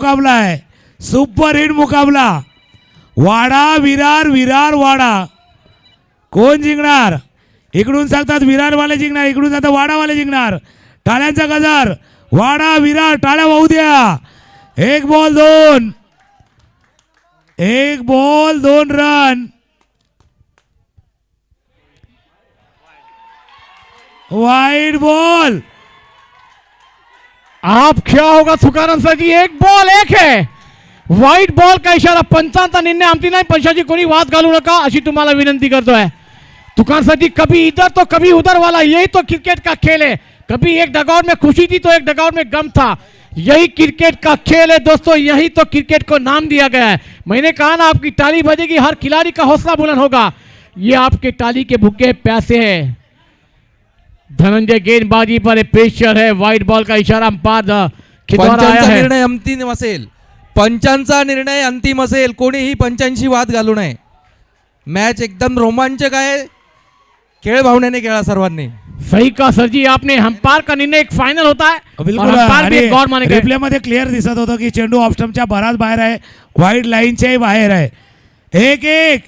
मुकाबला आहे, super hit मुकाबला. वाडा विरार, विरार वाडा. कोण जिंकणार? इकडून सांगतात विरारवाले जिंकणार, इकडून सांगतात वाडावाले जिंकणार. टाळ्यांचा गजर. वाडा विरार, टाळ्या वाहू द्या. एक बॉल दोन, एक बॉल दोन रन. Wide ball. आप क्या होगा तुकाराम सर जी? एक बॉल एक है. व्हाईट बॉल का इशारा. पंचांचा निर्णय आमची नाही. पंचाची कोणी वाद घालू नका अशी तुम्हाला विनंती करतोय. तुकाराम सर जी, कभी इधर तो कभी उधर वाला, यही तो क्रिकेट का खेल है. कभी एक डगआउट में खुशी थी तो एक डगआउट में गम था. यही क्रिकेट का खेल है दोस्तों, यही तो क्रिकेट को नाम दिया गया है. मैंने कहा ना, आपकी ताली बजेगी, हर खिलाड़ी का हौसला बुलंद होगा. ये आपके ताली के भूखे प्यासे हैं. धनंजय गेंदबाजी पर प्रेशर है. व्हाइट बॉल का इशारा अंपायर द्वारा आया है. निर्णय अंतिम असेल. पंचांचा निर्णय अंतिम असेल. कोणीही पंचांशी वाद घालू नये. मॅच एकदम रोमांचक आहे. खेळ भावनेने खेळा सर्वांनी. सही का सर जी आपने. अंपायर का निर्णय एक फायनल होता है. बिलकुल. अंपायर भी एक गौर मानेगा. रिप्ले मध्ये क्लिअर दिसत होतं की चेंडू ऑफ स्टंपच्या बराच बाहेर आहे, व्हाईट लाईनच्याही बाहेर आहे. एक एक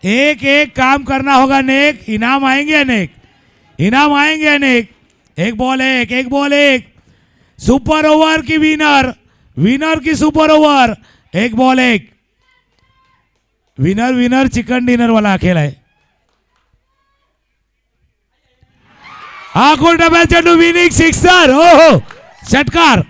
एक एक काम करना होगा नेक. इनाम आएंगे अनेक, इनाम आएंगे अनेक. एक बॉल एक, एक बॉल एक. सुपर ओवर की विनर, विनर की सुपर ओवर. एक बॉल एक. विनर विनर चिकन डिनर वाला खेळ आहे. आखून डब्या चेंडू, विनिंग सिक्सर. हो हो, षटकार.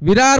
विरार